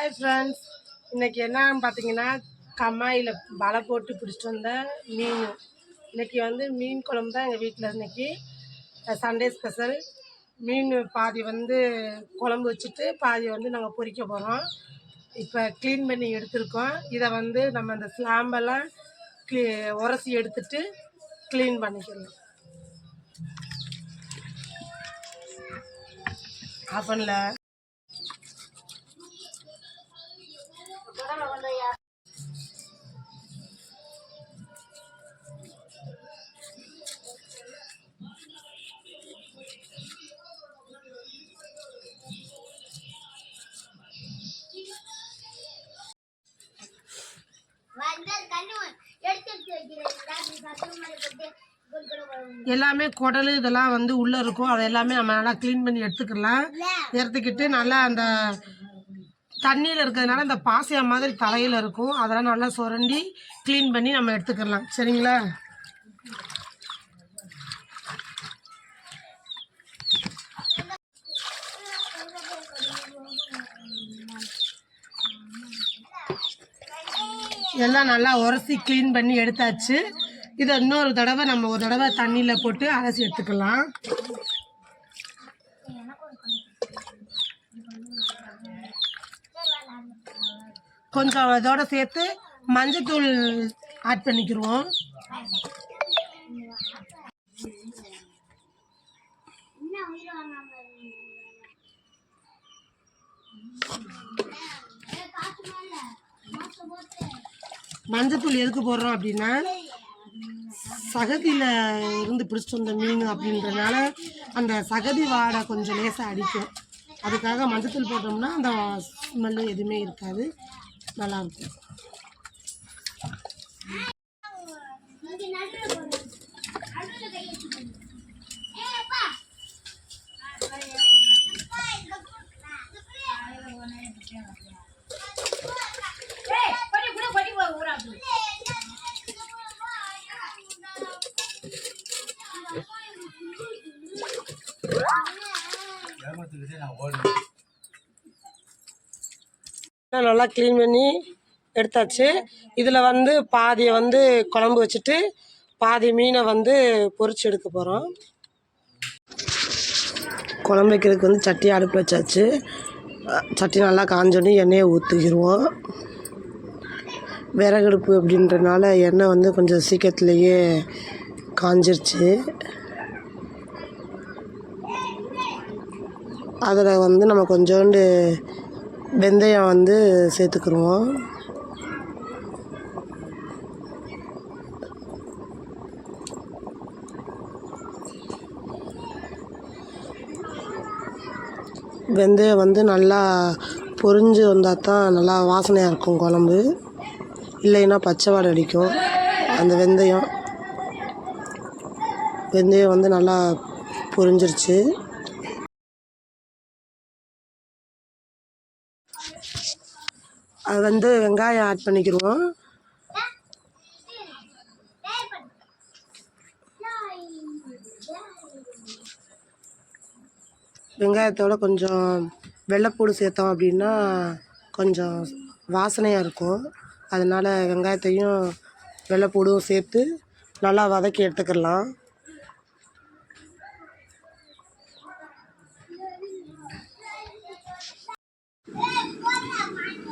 Hi friends, இன்றைக்கி என்னன்னு பார்த்தீங்கன்னா கம்மாயில் வலை போட்டு பிடிச்சிட்டு வந்த மீன். இன்றைக்கி வந்து மீன் குழம்பு தான் எங்கள் வீட்டில். இன்றைக்கி சண்டே ஸ்பெஷல். மீன் பாதி வந்து குழம்பு வச்சுட்டு பாதி வந்து நாங்கள் பொரிக்க போகிறோம். இப்போ க்ளீன் பண்ணி எடுத்துருக்கோம். இதை வந்து நம்ம அந்த ஸ்லாம்பெல்லாம் உரசி எடுத்துட்டு க்ளீன் பண்ணிக்கலாம். ஆஃபனில் எல்லாமே குடல் இதெல்லாம் வந்து உள்ளே இருக்கும். அதை எல்லாமே நம்ம நல்லா க்ளீன் பண்ணி எடுத்துக்கலாம். எடுத்துக்கிட்டு நல்லா அந்த தண்ணியில் இருக்கிறதுனால அந்த பாசையா மாதிரி தலையில் இருக்கும். அதெல்லாம் நல்லா சுரண்டி க்ளீன் பண்ணி நம்ம எடுத்துக்கலாம். சரிங்களா? எல்லாம் நல்லா உரசி க்ளீன் பண்ணி எடுத்தாச்சு. இதை இன்னொரு தடவை நம்ம ஒரு தடவை தண்ணியில் போட்டு அலசி எடுத்துக்கலாம். கொஞ்சம் அதோட சேர்த்து மஞ்சத்தூள் ஆட் பண்ணிக்கிடுவோம். மஞ்சத்தூள் எதுக்கு போடுறோம் அப்படின்னா, சகதியில் இருந்து பிடிச்சிட்டு வந்த மீன் அப்படின்றனால அந்த சகதி வாடை கொஞ்சம் லேசாக அடிக்கும். அதுக்காக மஞ்சத்தூள் போட்டோம்னா அந்த ஸ்மெல்லு எதுவுமே இருக்காது, நல்லாயிருக்கும். நல்லா க்ளீன் பண்ணி எடுத்தாச்சு. இதில் வந்து பாதியை வந்து குழம்பு வச்சுட்டு பாதி மீனை வந்து பொரிச்சு எடுக்க போகிறோம். குழம்பு வைக்கிறதுக்கு வந்து சட்டி அடுப்பு வச்சாச்சு. சட்டி நல்லா காஞ்சோடனே எண்ணெயை ஊற்றிக்கிடுவோம். விறகடுப்பு அப்படின்றனால எண்ணெய் வந்து கொஞ்சம் சீக்கிரத்துலேயே காஞ்சிருச்சு. அதில் வந்து நம்ம கொஞ்சோண்டு வெந்தயம் வந்து சேர்த்துக்கிடுவோம். வெந்தயம் வந்து நல்லா பொரிஞ்சு வந்தால் தான் நல்லா வாசனையாக இருக்கும் குழம்பு. இல்லைன்னா பச்சை வாடை அடிக்கும். அந்த வெந்தயம் வந்து நல்லா பொரிஞ்சிருச்சு. அது வந்து வெங்காயம் ஆட் பண்ணிக்கிடுவோம். வெங்காயத்தோட கொஞ்சம் வெள்ளைப்பூடு சேர்த்தோம் அப்படின்னா கொஞ்சம் வாசனையாக இருக்கும். அதனால் வெங்காயத்தையும் வெள்ளைப்பூடும் சேர்த்து நல்லா வதக்கி எடுத்துக்கலாம்.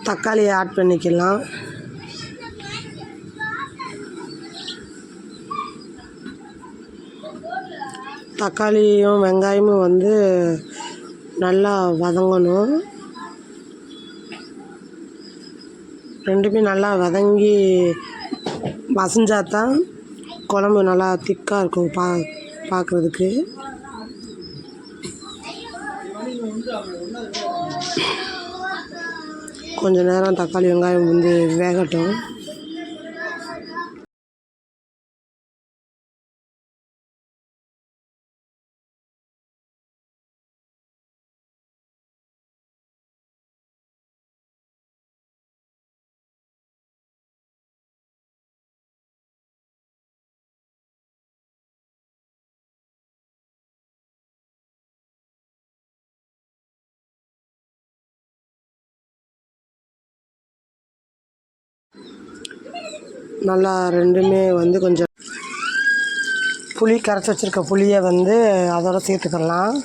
தக்காளியை ஆட் பண்ணிக்கலாம். தக்காளியும் வெங்காயமும் வந்து நல்லா வதங்கணும். ரெண்டுமே நல்லா வதங்கி மசிஞ்சாதான் குழம்பு நல்லா திக்காக இருக்கும் பார்க்குறதுக்கு. கொஞ்ச நேரம் தக்காளி வெங்காயம் வந்து வேகட்டும். நல்லா ரெண்டுமே வந்து கொஞ்சம் புளி கரைச்சி வச்சுருக்க புளியை வந்து அதோட சேர்த்துக்கலாம்.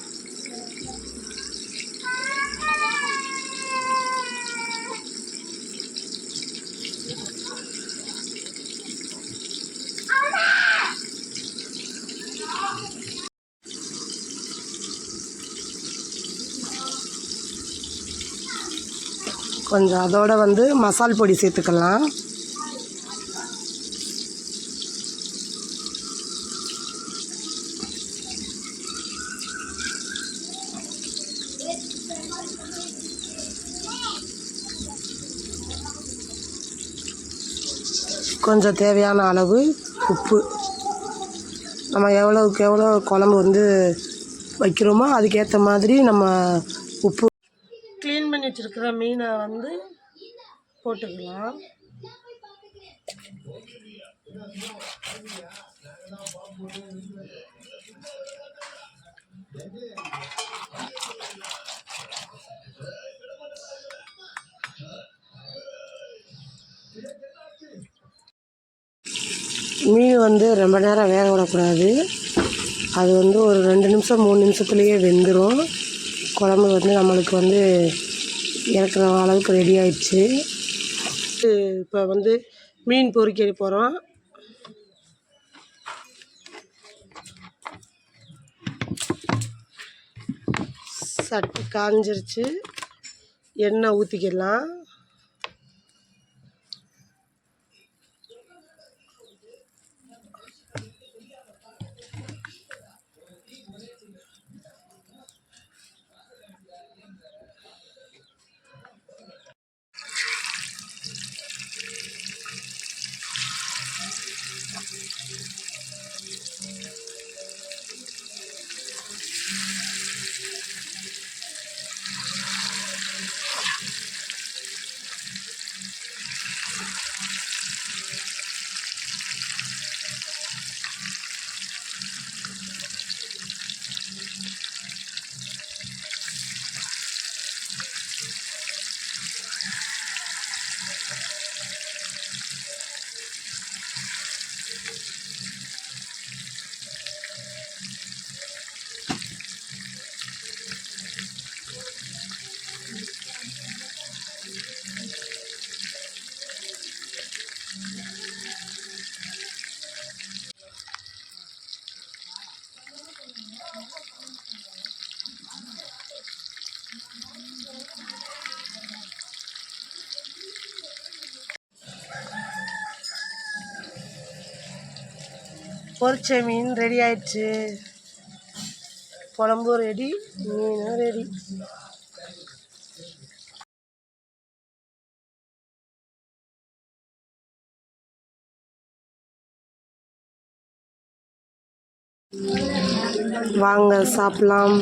கொஞ்சம் அதோட வந்து மசால் பொடி சேர்த்துக்கலாம். கொஞ்சம் தேவையான அளவு உப்பு. நம்ம எவ்வளோவுக்கு எவ்வளோ குழம்பு வந்து வைக்கிறோமோ அதுக்கேற்ற மாதிரி நம்ம உப்பு. க்ளீன் பண்ணி வச்சுருக்கிற மீனை வந்து போட்டுக்கலாம். மீன் வந்து ரொம்ப நேரம் வேக விடக்கூடாது. அது வந்து ஒரு 2 நிமிஷம் 3 நிமிஷத்துலேயே வெந்துடும். குழம்பு வந்து நம்மளுக்கு வந்து இறக்குற அளவுக்கு ரெடி ஆயிடுச்சு. இப்போ வந்து மீன் பொரிக்க போகிறோம். சட்டி காஞ்சிருச்சு. எண்ணெய் ஊற்றிக்கலாம். பொரிச்ச மீன் ரெடி ஆயிடுச்சு. குழம்பும் ரெடி, மீனும் ரெடி. வாங்க சாப்பிடலாம்.